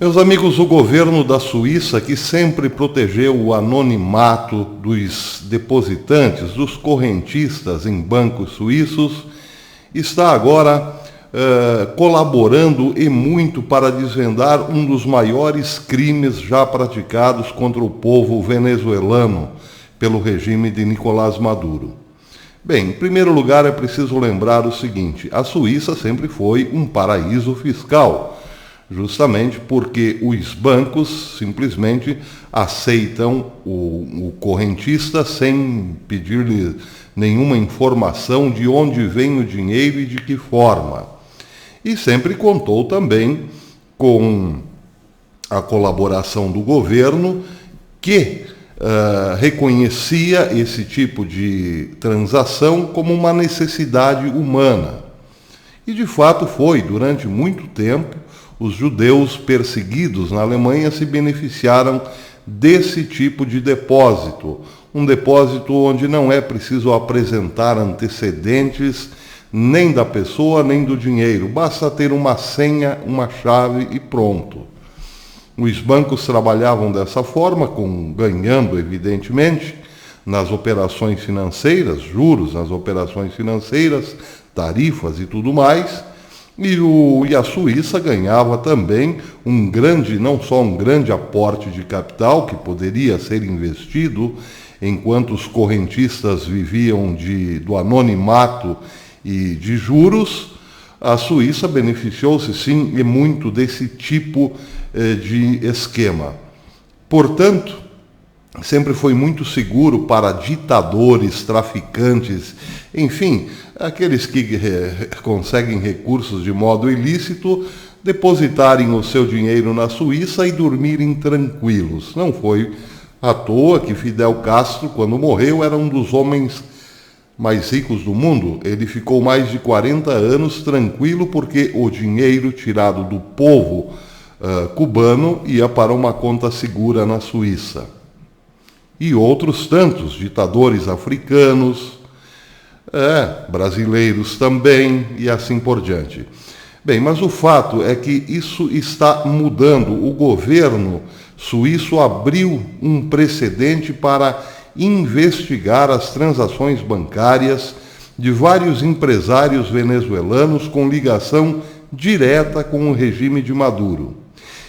Meus amigos, o governo da Suíça, que sempre protegeu o anonimato dos depositantes, dos correntistas em bancos suíços, está agora colaborando e muito para desvendar um dos maiores crimes já praticados contra o povo venezuelano pelo regime de Nicolás Maduro. Bem, em primeiro lugar é preciso lembrar o seguinte: a Suíça sempre foi um paraíso fiscal, justamente porque os bancos simplesmente aceitam o correntista sem pedir-lhe nenhuma informação de onde vem o dinheiro e de que forma. E sempre contou também com a colaboração do governo, que reconhecia esse tipo de transação como uma necessidade humana. E de fato foi, durante muito tempo, os judeus perseguidos na Alemanha se beneficiaram desse tipo de depósito. Um depósito onde não é preciso apresentar antecedentes nem da pessoa nem do dinheiro. Basta ter uma senha, uma chave e pronto. Os bancos trabalhavam dessa forma, ganhando, evidentemente, nas operações financeiras, juros nas operações financeiras, tarifas e tudo mais. E a Suíça ganhava também não só um grande aporte de capital que poderia ser investido, enquanto os correntistas viviam do anonimato e de juros. A Suíça beneficiou-se sim e muito desse tipo de esquema. Portanto, sempre foi muito seguro para ditadores, traficantes, enfim, aqueles que conseguem recursos de modo ilícito, depositarem o seu dinheiro na Suíça e dormirem tranquilos. Não foi à toa que Fidel Castro, quando morreu, era um dos homens mais ricos do mundo. Ele ficou mais de 40 anos tranquilo porque o dinheiro tirado do povo cubano ia para uma conta segura na Suíça. E outros tantos ditadores africanos, brasileiros também, e assim por diante. Bem, mas o fato é que isso está mudando. O governo suíço abriu um precedente para investigar as transações bancárias de vários empresários venezuelanos com ligação direta com o regime de Maduro.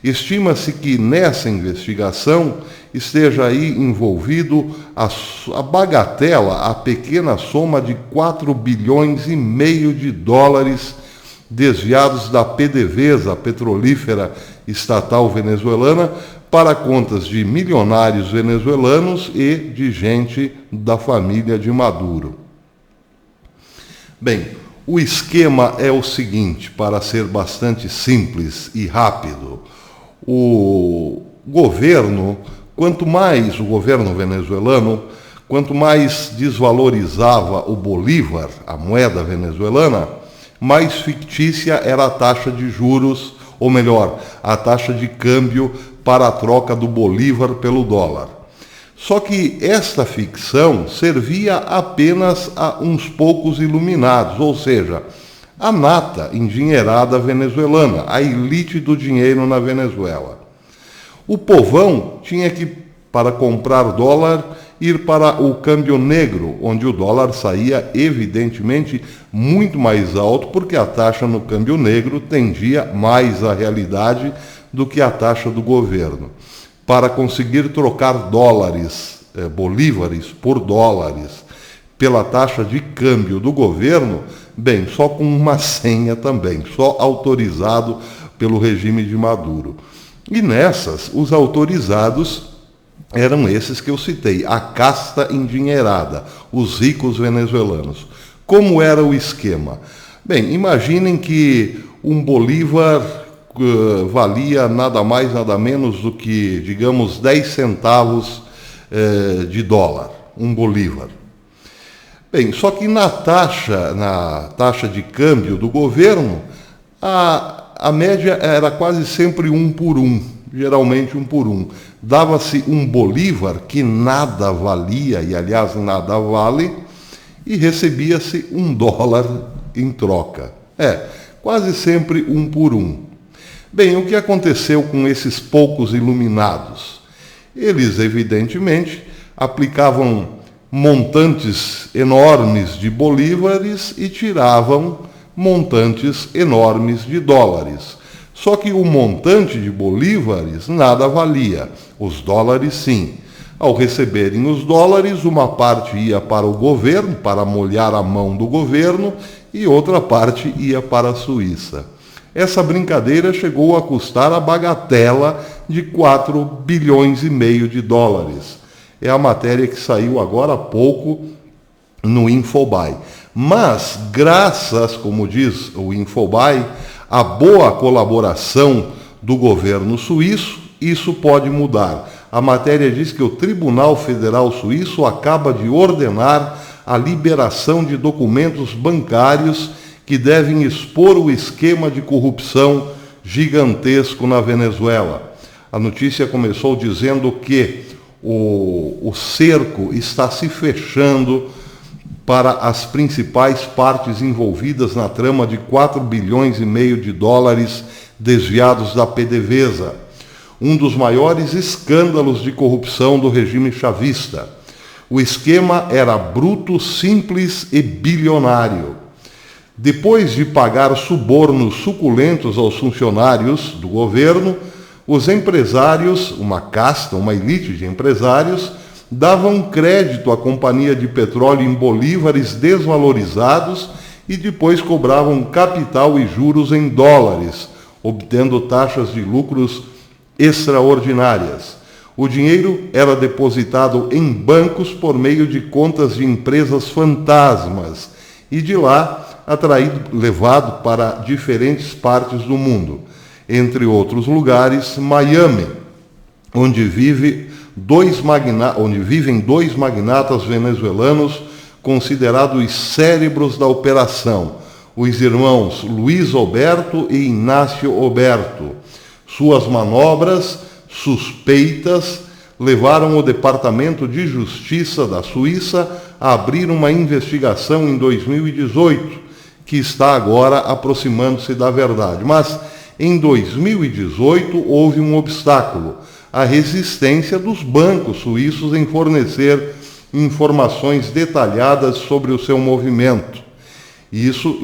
Estima-se que nessa investigação esteja aí envolvido a bagatela, a pequena soma de 4,5 bilhões de dólares desviados da PDVSA, a petrolífera estatal venezuelana, para contas de milionários venezuelanos e de gente da família de Maduro. Bem, o esquema é o seguinte, para ser bastante simples e rápido. O governo venezuelano, quanto mais desvalorizava o bolívar, a moeda venezuelana, mais fictícia era a taxa de juros, ou melhor, a taxa de câmbio para a troca do bolívar pelo dólar. Só que esta ficção servia apenas a uns poucos iluminados, ou seja, a nata endinheirada venezuelana, a elite do dinheiro na Venezuela. O povão tinha que, para comprar dólar, ir para o câmbio negro, onde o dólar saía evidentemente muito mais alto, porque a taxa no câmbio negro tendia mais à realidade do que a taxa do governo. Para conseguir trocar bolívares por dólares, pela taxa de câmbio do governo, bem, só com uma senha também, só autorizado pelo regime de Maduro. E nessas, os autorizados eram esses que eu citei, a casta endinheirada, os ricos venezuelanos. Como era o esquema? Bem, imaginem que um bolívar valia nada mais, nada menos do que, digamos, 10 centavos de dólar, um bolívar. Bem, só que na taxa de câmbio do governo, a média era quase sempre 1 por 1, geralmente 1 por 1. Dava-se um bolívar que nada valia, e aliás nada vale, e recebia-se $1 em troca. Quase sempre 1 por 1. Bem, o que aconteceu com esses poucos iluminados? Eles, evidentemente, aplicavam montantes enormes de bolívares e tiravam montantes enormes de dólares. Só que o montante de bolívares nada valia, os dólares sim. Ao receberem os dólares, uma parte ia para o governo, para molhar a mão do governo, e outra parte ia para a Suíça. Essa brincadeira chegou a custar a bagatela de 4 bilhões e meio de dólares. É a matéria que saiu agora há pouco no Infobae. Mas, graças, como diz o Infobae, à boa colaboração do governo suíço, isso pode mudar. A matéria diz que o Tribunal Federal Suíço acaba de ordenar a liberação de documentos bancários que devem expor o esquema de corrupção gigantesco na Venezuela. A notícia começou dizendo que o cerco está se fechando para as principais partes envolvidas na trama de 4 bilhões e meio de dólares desviados da PDVSA, um dos maiores escândalos de corrupção do regime chavista. O esquema era bruto, simples e bilionário. Depois de pagar subornos suculentos aos funcionários do governo, os empresários, uma casta, uma elite de empresários, davam crédito à companhia de petróleo em bolívares desvalorizados e depois cobravam capital e juros em dólares, obtendo taxas de lucros extraordinárias. O dinheiro era depositado em bancos por meio de contas de empresas fantasmas e de lá levado para diferentes partes do mundo, entre outros lugares, Miami, onde vivem dois magnatas venezuelanos considerados cérebros da operação, os irmãos Luiz Alberto e Inácio Alberto. Suas manobras suspeitas levaram o Departamento de Justiça da Suíça a abrir uma investigação em 2018, que está agora aproximando-se da verdade. Mas em 2018 houve um obstáculo: a resistência dos bancos suíços em fornecer informações detalhadas sobre o seu movimento. E isso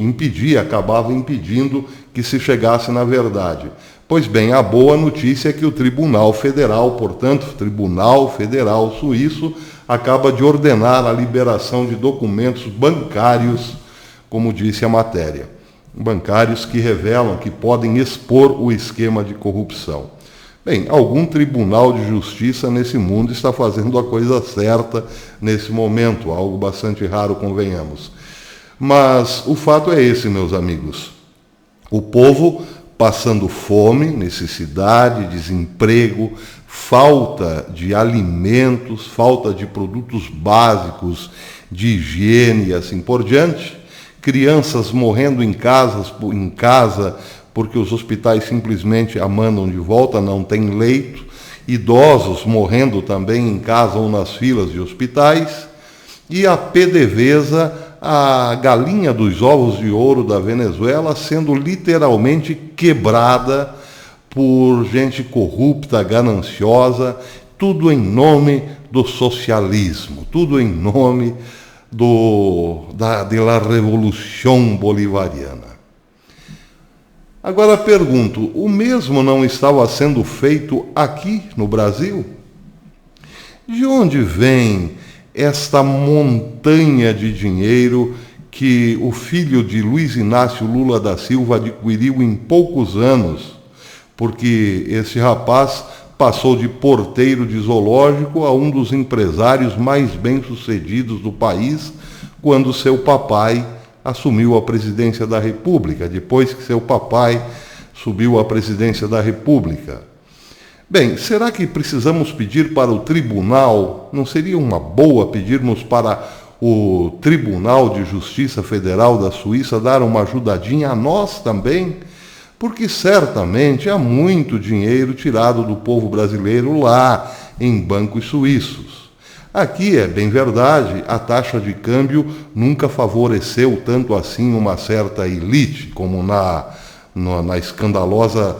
acabava impedindo que se chegasse na verdade. Pois bem, a boa notícia é que o Tribunal Federal, portanto, o Tribunal Federal Suíço, acaba de ordenar a liberação de documentos bancários, como disse a matéria. Bancários que revelam que podem expor o esquema de corrupção. Bem, algum tribunal de justiça nesse mundo está fazendo a coisa certa nesse momento, algo bastante raro, convenhamos. Mas o fato é esse, meus amigos. O povo passando fome, necessidade, desemprego, falta de alimentos, falta de produtos básicos, de higiene e assim por diante, crianças morrendo em casa porque os hospitais simplesmente a mandam de volta, não tem leito, idosos morrendo também em casa ou nas filas de hospitais, e a PDVSA, a galinha dos ovos de ouro da Venezuela, sendo literalmente quebrada por gente corrupta, gananciosa, tudo em nome do socialismo, tudo em nome da Revolução Bolivariana. Agora pergunto, o mesmo não estava sendo feito aqui no Brasil? De onde vem esta montanha de dinheiro que o filho de Luiz Inácio Lula da Silva adquiriu em poucos anos? Porque esse rapaz passou de porteiro de zoológico a um dos empresários mais bem-sucedidos do país quando seu papai assumiu a presidência da República, depois que seu papai subiu à presidência da República. Bem, será que precisamos pedir para o tribunal? Não seria uma boa pedirmos para o Tribunal de Justiça Federal da Suíça dar uma ajudadinha a nós também? Porque certamente há muito dinheiro tirado do povo brasileiro lá em bancos suíços. Aqui é bem verdade, a taxa de câmbio nunca favoreceu tanto assim uma certa elite, como na escandalosa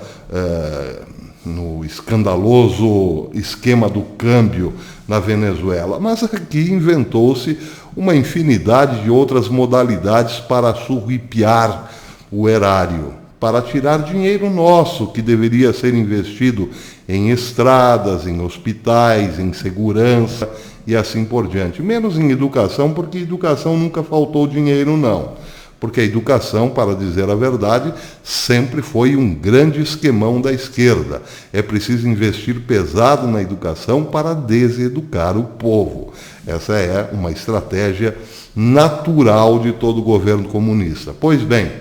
no escandaloso esquema do câmbio na Venezuela, mas aqui inventou-se uma infinidade de outras modalidades para surrupiar o erário, para tirar dinheiro nosso que deveria ser investido em estradas, em hospitais, em segurança e assim por diante. Menos em educação, porque educação nunca faltou dinheiro, não. Porque a educação, para dizer a verdade, sempre foi um grande esquemão da esquerda. É preciso investir pesado na educação para deseducar o povo. Essa é uma estratégia natural de todo governo comunista. Pois bem,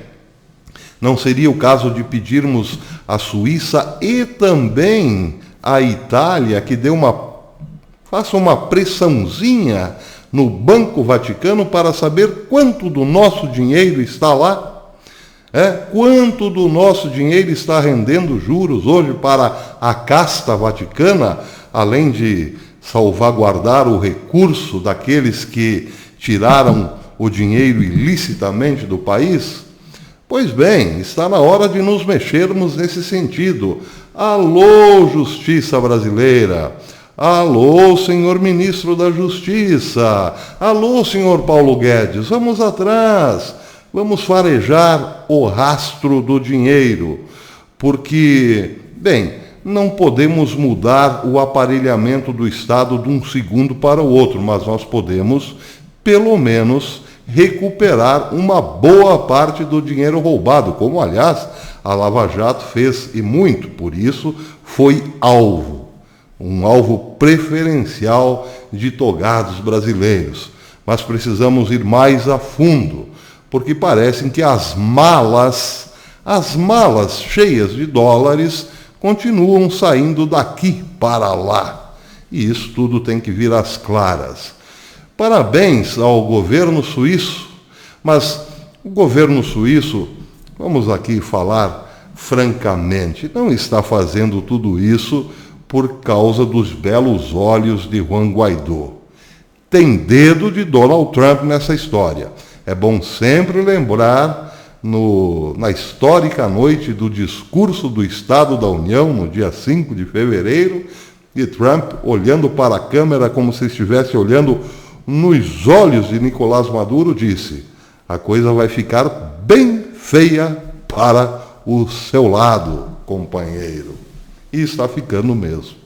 não seria o caso de pedirmos à Suíça e também à Itália que faça uma pressãozinha no Banco Vaticano para saber quanto do nosso dinheiro está lá? Quanto do nosso dinheiro está rendendo juros hoje para a casta vaticana, além de salvaguardar o recurso daqueles que tiraram o dinheiro ilicitamente do país? Pois bem, está na hora de nos mexermos nesse sentido. Alô, Justiça Brasileira! Alô, senhor ministro da Justiça! Alô, senhor Paulo Guedes! Vamos atrás! Vamos farejar o rastro do dinheiro, porque, bem, não podemos mudar o aparelhamento do Estado de um segundo para o outro, mas nós podemos, pelo menos, recuperar uma boa parte do dinheiro roubado, como, aliás, a Lava Jato fez e muito, por isso foi alvo. Um alvo preferencial de togados brasileiros. Mas precisamos ir mais a fundo, porque parecem que as malas cheias de dólares, continuam saindo daqui para lá. E isso tudo tem que vir às claras. Parabéns ao governo suíço, mas o governo suíço, vamos aqui falar francamente, não está fazendo tudo isso por causa dos belos olhos de Juan Guaidó. Tem dedo de Donald Trump nessa história. É bom sempre lembrar, na histórica noite do discurso do Estado da União, no dia 5 de fevereiro, de Trump olhando para a câmera como se estivesse olhando nos olhos de Nicolás Maduro, disse: a coisa vai ficar bem feia para o seu lado, companheiro. E está ficando mesmo.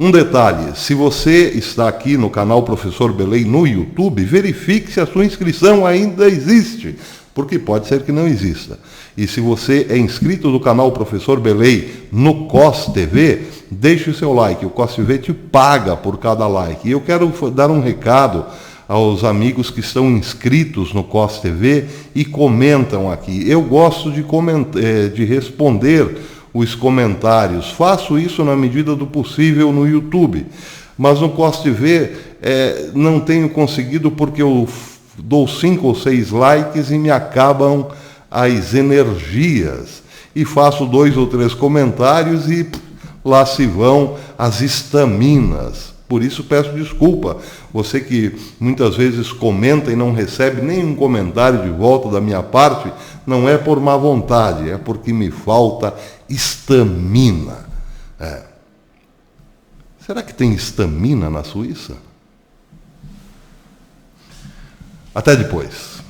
Um detalhe, se você está aqui no canal Professor Belém no YouTube, verifique se a sua inscrição ainda existe, porque pode ser que não exista. E se você é inscrito do canal Professor Belém no COS TV, deixe o seu like, o COS TV te paga por cada like. E eu quero dar um recado aos amigos que estão inscritos no COS TV e comentam aqui. Eu gosto de responder os comentários. Faço isso na medida do possível no YouTube. Mas no COS TV não tenho conseguido porque eu dou 5 ou 6 likes e me acabam as energias. E faço 2 ou 3 comentários e lá se vão as estaminas. Por isso peço desculpa. Você que muitas vezes comenta e não recebe nenhum comentário de volta da minha parte, não é por má vontade, é porque me falta estamina. Será que tem estamina na Suíça? Até depois.